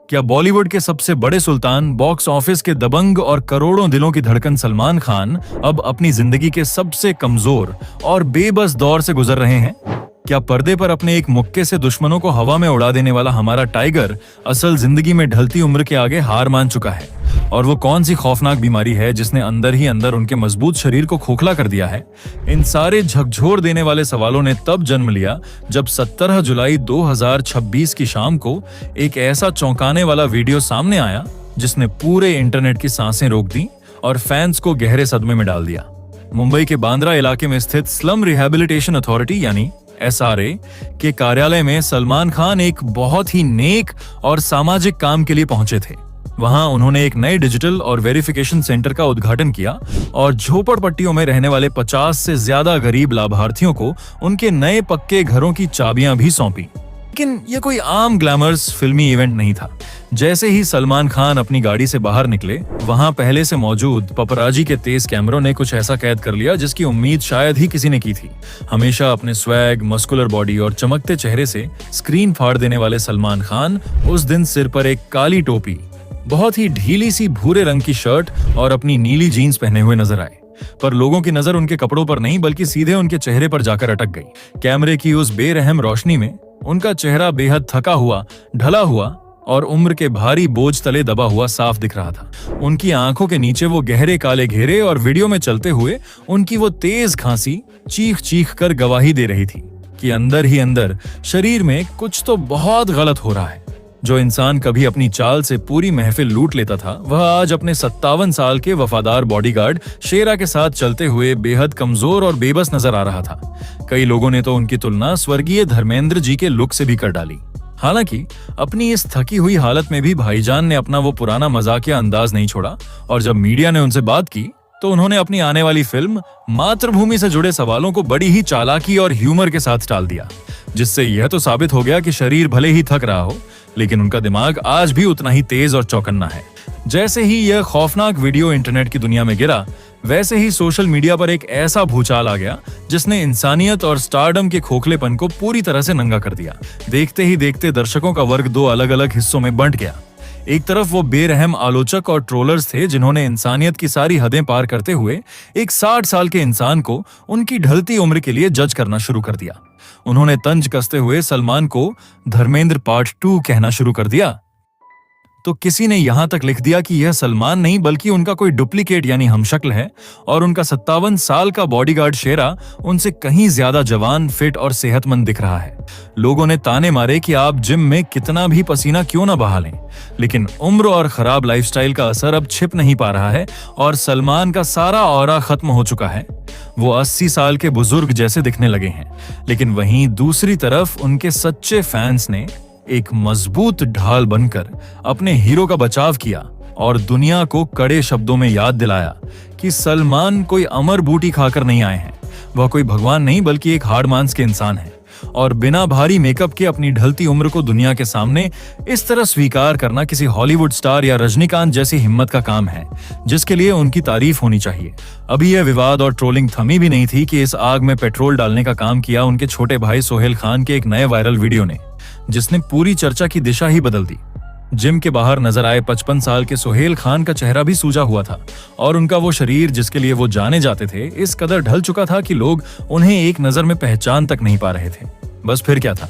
क्या बॉलीवुड के सबसे बड़े सुल्तान, बॉक्स ऑफिस के दबंग और करोड़ों दिलों की धड़कन सलमान खान अब अपनी जिंदगी के सबसे कमजोर और बेबस दौर से गुजर रहे हैं? क्या पर्दे पर अपने एक मुक्के से दुश्मनों को हवा में उड़ा देने वाला हमारा टाइगर असल जिंदगी में ढलती उम्र के आगे हार मान चुका है? और वो कौन सी खौफनाक बीमारी है जिसने अंदर ही अंदर उनके मजबूत शरीर को खोखला कर दिया है? इन सारे झकझोर देने वाले सवालों ने तब जन्म लिया जब 17 जुलाई 2026 की शाम को एक ऐसा चौंकाने वाला वीडियो सामने आया जिसने पूरे इंटरनेट की सांसें रोक दी और फैंस को गहरे सदमे में डाल दिया। मुंबई के बांद्रा इलाके में स्थित स्लम रिहैबिलिटेशन अथॉरिटी यानी SRA के कार्यालय में सलमान खान एक बहुत ही नेक और सामाजिक काम के लिए पहुंचे थे। वहां उन्होंने एक नए डिजिटल और वेरिफिकेशन सेंटर का उद्घाटन किया और झोपड़पट्टियों में रहने वाले 50 से ज्यादा गरीब लाभार्थियों को उनके नए पक्के घरों की चाबियां भी सौंपी। लेकिन यह कोई आम ग्लैमरस फिल्मी इवेंट नहीं था। जैसे ही सलमान खान अपनी गाड़ी से बाहर निकले, वहां पहले से मौजूद पपराजी के तेज कैमरों ने कुछ ऐसा कैद कर लिया जिसकी उम्मीद शायद ही किसी ने की थी। हमेशा अपने स्वैग, मस्कुलर बॉडी और चमकते चेहरे से स्क्रीन फाड़ देने वाले सलमान खान उस दिन सिर पर एक काली टोपी, बहुत ही ढीली सी भूरे रंग की शर्ट और अपनी नीली जीन्स पहने हुए नजर आए। पर लोगों की नजर उनके कपड़ों पर नहीं बल्कि सीधे उनके चेहरे पर जाकर अटक गई। कैमरे की उस बेरहम रोशनी में उनका चेहरा बेहद थका हुआ, ढला हुआ और उम्र के भारी बोझ तले दबा हुआ साफ दिख रहा था। उनकी आंखों के नीचे वो गहरे काले घेरे और वीडियो में चलते हुए उनकी वो तेज खांसी चीख चीख कर गवाही दे रही थी कि अंदर ही अंदर शरीर में कुछ तो बहुत गलत हो रहा है। जो इंसान कभी अपनी चाल से पूरी महफिल लूट लेता था, वह आज अपने 57 साल के वफादार बॉडीगार्ड शेरा के साथ चलते हुए बेहद कमजोर और बेबस नजर आ रहा था। कई लोगों ने तो उनकी तुलना स्वर्गीय धर्मेंद्र जी के लुक से भी कर डाली। हालांकि अपनी इस थकी हुई हालत में भी भाईजान ने अपना वो पुराना मजाकिया अंदाज नहीं छोड़ा और जब मीडिया ने उनसे बात की तो उन्होंने अपनी आने वाली फिल्म मातृभूमि से जुड़े सवालों को बड़ी ही चालाकी और ह्यूमर के साथ टाल दिया, जिससे यह तो साबित हो गया कि शरीर भले ही थक रहा हो लेकिन उनका दिमाग आज भी उतना ही तेज और चौकन्ना है। जैसे ही यह खौफनाक वीडियो इंटरनेट की दुनिया में गिरा, वैसे ही सोशल मीडिया पर एक ऐसा भूचाल आ गया जिसने इंसानियत और स्टारडम के खोखलेपन को पूरी तरह से नंगा कर दिया। देखते ही देखते दर्शकों का वर्ग दो अलग अलग हिस्सों में बंट गया। एक तरफ वो बेरहम आलोचक और ट्रोलर्स थे जिन्होंने इंसानियत की सारी हदें पार करते हुए एक 60 साल के इंसान को उनकी ढलती उम्र के लिए जज करना शुरू कर दिया। उन्होंने तंज कसते हुए सलमान को धर्मेंद्र पार्ट 2 कहना शुरू कर दिया। तो किसी ने यहां तक लिख दिया कि यह सलमान नहीं बल्कि उनका कोई डुप्लीकेट यानी हमशक्ल है और उनका 57 साल का बॉडीगार्ड शेरा उनसे कहीं ज्यादा जवान, फिट और सेहतमंद दिख रहा है। लोगों ने ताने मारे कि आप जिम में कितना भी पसीना क्यों ना बहा लें, लेकिन उम्र और खराब लाइफस्टाइल का असर अब छिप नहीं पा रहा है और सलमान का सारा ऑरा खत्म हो चुका है। वो 80 साल के बुजुर्ग जैसे दिखने लगे हैं। लेकिन वहीं दूसरी तरफ उनके सच्चे फैंस ने एक मजबूत ढाल बनकर अपने हीरो का बचाव किया और दुनिया को कड़े शब्दों में याद दिलाया कि सलमान कोई अमर बूटी खाकर नहीं आए हैं। वह कोई भगवान नहीं बल्कि एक हाड़ मांस के इंसान है और बिना भारी मेकअप के अपनी ढलती उम्र को दुनिया के सामने इस तरह स्वीकार करना किसी हॉलीवुड स्टार या रजनीकांत जैसी हिम्मत का काम है, जिसके लिए उनकी तारीफ होनी चाहिए। अभी यह विवाद और ट्रोलिंग थमी भी नहीं थी कि इस आग में पेट्रोल डालने का काम किया उनके छोटे भाई सोहेल खान के एक नए वायरल वीडियो ने, जिसने पूरी चर्चा की दिशा ही बदल दी। जिम के बाहर नजर आए 55 साल के सोहेल खान का चेहरा भी सूजा हुआ था और उनका वो शरीर जिसके लिए वो जाने जाते थे इस कदर ढल चुका था कि लोग उन्हें एक नजर में पहचान तक नहीं पा रहे थे। बस फिर क्या था,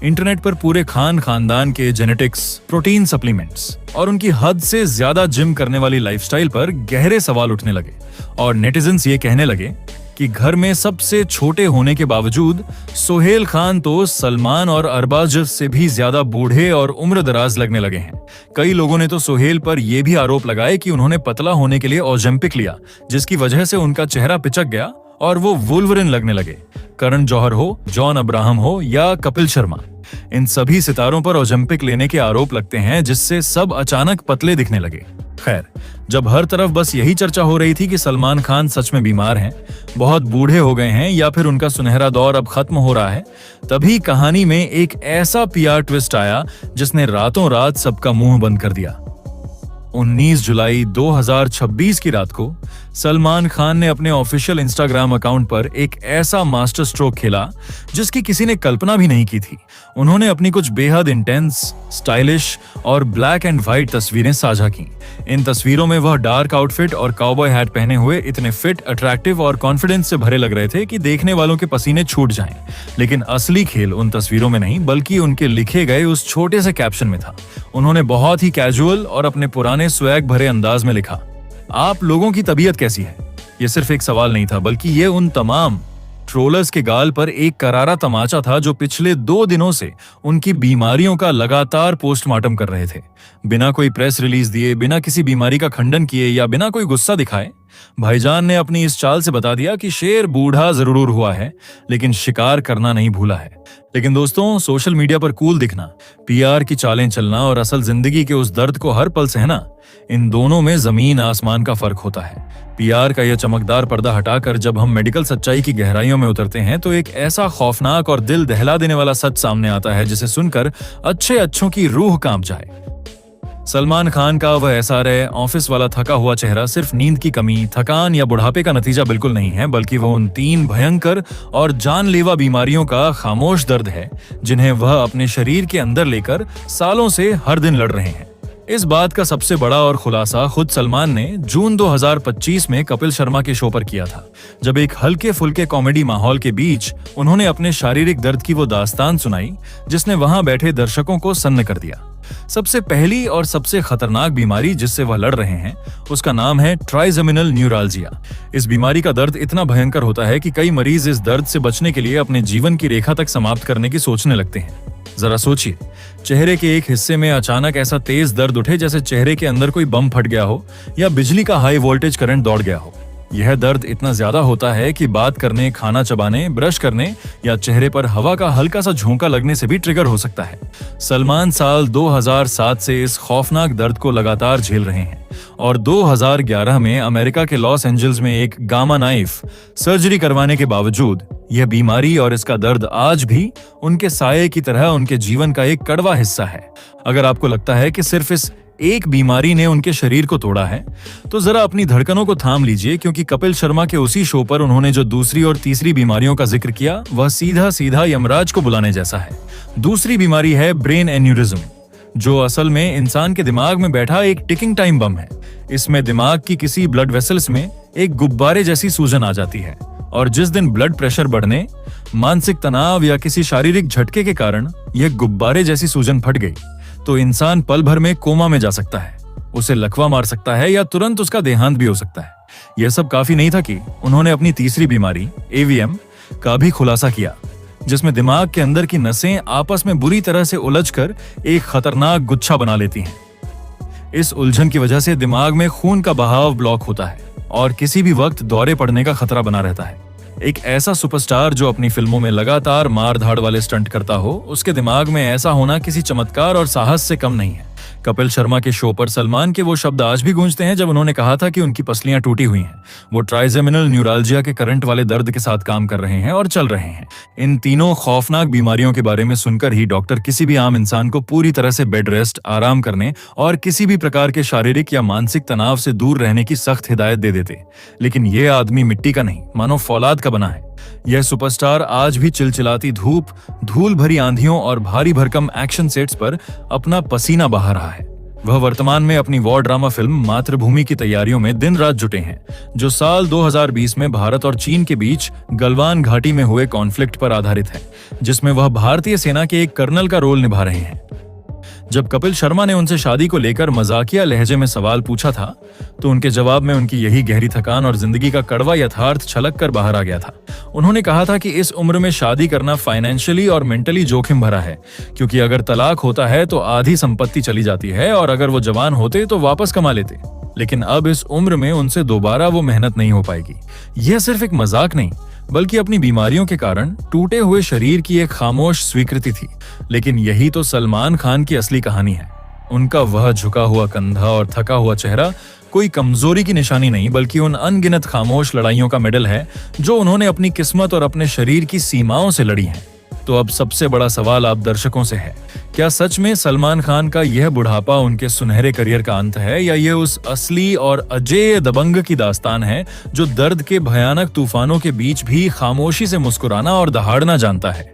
इंटरनेट पर पूरे खान खानदान के जेनेटिक्स, प्रोटीन सप्लीमेंट्स और उनकी हद से ज्यादा जिम करने वाली लाइफस्टाइल पर गहरे सवाल उठने लगे और नेटिजन्स ये कहने लगे कि घर में सबसे छोटे होने के बावजूद सोहेल खान तो सलमान और अरबाज से भी ज्यादा बूढ़े और उम्र दराज लगने लगे हैं। कई लोगों ने तो सोहेल पर यह भी आरोप लगाए कि उन्होंने पतला होने के लिए ओजेम्पिक लिया, जिसकी वजह से उनका चेहरा पिचक गया और वो वुल्वरिन लगने लगे। करण जौहर हो, जॉन अब्राहम हो या कपिल शर्मा, इन सभी सितारों पर ओजेम्पिक लेने के आरोप लगते हैं, जिससे सब अचानक पतले दिखने लगे। खैर, जब हर तरफ बस यही चर्चा हो रही थी कि सलमान खान सच में बीमार हैं, बहुत बूढ़े हो गए हैं या फिर उनका सुनहरा दौर अब खत्म हो रहा है, तभी कहानी में एक ऐसा PR ट्विस्ट आया जिसने रातों रात सबका मुंह बंद कर दिया। 19 जुलाई 2026 की रात को सलमान खान ने अपने ऑफिशियल इंस्टाग्राम अकाउंट पर एक ऐसा मास्टर स्ट्रोक खेला जिसकी किसी ने कल्पना भी नहीं की थी। उन्होंने अपनी कुछ बेहद इंटेंस, स्टाइलिश और ब्लैक एंड व्हाइट तस्वीरें साझा की। इन तस्वीरों में वह डार्क आउटफिट और काउबॉय हैट पहने हुए इतने फिट, अट्रैक्टिव और कॉन्फिडेंस से भरे लग रहे थे कि देखने वालों के पसीने छूट जाएं। लेकिन असली खेल उन तस्वीरों में नहीं बल्कि उनके लिखे गए उस छोटे से कैप्शन में था। उन्होंने बहुत ही कैजुअल और अपने पुराने स्वैग भरे अंदाज में लिखा, आप लोगों की तबीयत कैसी है? ये सिर्फ एक सवाल नहीं था बल्कि ये उन तमाम ट्रोलर्स के गाल पर एक करारा तमाचा था जो पिछले 2 दिनों से उनकी बीमारियों का लगातार पोस्टमार्टम कर रहे थे। बिना कोई प्रेस रिलीज दिए, बिना किसी बीमारी का खंडन किए या बिना कोई गुस्सा दिखाए, भाईजान ने अपनी इस चाल से बता दिया कि शेर बूढ़ा जरूर हुआ है लेकिन शिकार करना नहीं भूला है। लेकिन दोस्तों, सोशल मीडिया पर कूल दिखना, पीआर की चालें चलना और असल जिंदगी के उस दर्द को हर पल सहना, इन दोनों में जमीन आसमान का फर्क होता है। पीआर का यह चमकदार पर्दा हटाकर जब हम मेडिकल सच्चाई की गहराइयों में उतरते हैं तो एक ऐसा खौफनाक और दिल दहला देने वाला सच सामने आता है जिसे सुनकर अच्छों की रूह कांप जाए। सलमान खान का वह एसआरए ऑफिस वाला थका हुआ चेहरा सिर्फ नींद की कमी, थकान या बुढ़ापे का नतीजा बिल्कुल नहीं है, बल्कि वो उन 3 भयंकर और जानलेवा बीमारियों का खामोश दर्द है जिन्हें वह अपने शरीर के अंदर लेकर सालों से हर दिन लड़ रहे हैं। इस बात का सबसे बड़ा और खुलासा खुद सलमान ने जून 2025 में कपिल शर्मा के शो पर किया था, जब एक हल्के फुल्के कॉमेडी माहौल के बीच उन्होंने अपने शारीरिक दर्द की वो दास्तान सुनाई जिसने वहां बैठे दर्शकों को सन्न कर दिया। सबसे पहली और सबसे खतरनाक बीमारी जिससे वह लड़ रहे हैं उसका नाम है ट्राइजेमिनल न्यूराल्जिया। इस बीमारी का दर्द इतना भयंकर होता है कि कई मरीज इस दर्द से बचने के लिए अपने जीवन की रेखा तक समाप्त करने की सोचने लगते हैं। जरा सोचिए, चेहरे के एक हिस्से में अचानक ऐसा तेज दर्द उठे जैसे चेहरे के अंदर कोई बम फट गया हो या बिजली का हाई वोल्टेज करंट दौड़ गया हो। यह दर्द इतना ज्यादा होता है कि बात करने, खाना चबाने, ब्रश करने या चेहरे पर हवा का हल्का सा झोंका लगने से भी ट्रिगर हो सकता है। सलमान साल 2007 से इस खौफनाक दर्द को लगातार झेल रहे हैं और 2011 में अमेरिका के लॉस एंजल्स में एक गामा नाइफ सर्जरी करवाने के बावजूद यह बीमारी और इसका दर्द आज भी उनके साये की तरह उनके जीवन का एक कड़वा हिस्सा है। अगर आपको लगता है कि सिर्फ इस एक बीमारी ने उनके शरीर को तोड़ा है तो जरा अपनी धड़कनों को थाम लीजिए, क्योंकि कपिल शर्मा के उसी शो पर उन्होंने जो दूसरी और तीसरी बीमारियों का जिक्र किया वह सीधा सीधा यमराज को बुलाने जैसा है। दूसरी बीमारी है ब्रेन एन्यूरिज्म, जो असल में इंसान के दिमाग में बैठा एक टिकिंग टाइम बम है। इसमें दिमाग की किसी ब्लड वेसल्स में एक गुब्बारे जैसी सूजन आ जाती है और जिस दिन ब्लड प्रेशर बढ़ने, मानसिक तनाव या किसी शारीरिक झटके के कारण यह गुब्बारे जैसी सूजन फट गई तो इंसान पल भर में कोमा में जा सकता है, उसे लकवा मार सकता है या तुरंत उसका देहांत भी हो सकता है। यह सब काफी नहीं था कि उन्होंने अपनी तीसरी बीमारी एवीएम का भी खुलासा किया, जिसमें दिमाग के अंदर की नसें आपस में बुरी तरह से उलझकर एक खतरनाक गुच्छा बना लेती हैं। इस उलझन की वजह से दिमाग में खून का बहाव ब्लॉक होता है और किसी भी वक्त दौरे पड़ने का खतरा बना रहता है। एक ऐसा सुपरस्टार जो अपनी फिल्मों में लगातार मार धाड़ वाले स्टंट करता हो, उसके दिमाग में ऐसा होना किसी चमत्कार और साहस से कम नहीं है। कपिल शर्मा के शो पर सलमान के वो शब्द आज भी गूंजते हैं जब उन्होंने कहा था कि उनकी पसलियां टूटी हुई हैं। वो ट्राइजेमिनल न्यूराल्जिया के करंट वाले दर्द के साथ काम कर रहे हैं और चल रहे हैं। इन तीनों खौफनाक बीमारियों के बारे में सुनकर ही डॉक्टर किसी भी आम इंसान को पूरी तरह से बेड रेस्ट, आराम करने और किसी भी प्रकार के शारीरिक या मानसिक तनाव से दूर रहने की सख्त हिदायत दे देते। लेकिन ये आदमी मिट्टी का नहीं, मानो फौलाद का बना है। यह सुपरस्टार आज भी चिलचिलाती धूप, धूल भरी आंधियों और भारी भरकम एक्शन सेट्स पर अपना पसीना बहा रहा है। वह वर्तमान में अपनी वॉर ड्रामा फिल्म मातृभूमि की तैयारियों में दिन रात जुटे हैं, जो साल 2020 में भारत और चीन के बीच गलवान घाटी में हुए कॉन्फ्लिक्ट पर आधारित है, जिसमें वह भारतीय सेना के एक कर्नल का रोल निभा रहे हैं। जब कपिल शर्मा ने उनसे शादी को लेकर मजाकिया लहजे में सवाल पूछा था तो उनके जवाब में उनकी यही गहरी थकान और जिंदगी का कड़वा यथार्थ छलक कर बाहर आ गया था। उन्होंने कहा था कि इस उम्र में शादी करना फाइनेंशियली और मेंटली जोखिम भरा है, क्योंकि अगर तलाक होता है तो आधी संपत्ति चली जाती है और अगर वो जवान होते तो वापस कमा लेते, लेकिन अब इस उम्र में उनसे दोबारा वो मेहनत नहीं हो पाएगी। यह सिर्फ एक मजाक नहीं बल्कि अपनी बीमारियों के कारण टूटे हुए शरीर की एक खामोश स्वीकृति थी। लेकिन यही तो सलमान खान की असली कहानी है। उनका वह झुका हुआ कंधा और थका हुआ चेहरा कोई कमजोरी की निशानी नहीं, बल्कि उन अनगिनत खामोश लड़ाइयों का मेडल है जो उन्होंने अपनी किस्मत और अपने शरीर की सीमाओं से लड़ी हैं। तो अब सबसे बड़ा सवाल आप दर्शकों से है, क्या सच में सलमान खान का यह बुढ़ापा उनके सुनहरे करियर का अंत है, या ये उस असली और अजेय दबंग की दास्तान है जो दर्द के भयानक तूफानों के बीच भी खामोशी से मुस्कुराना और दहाड़ना जानता है।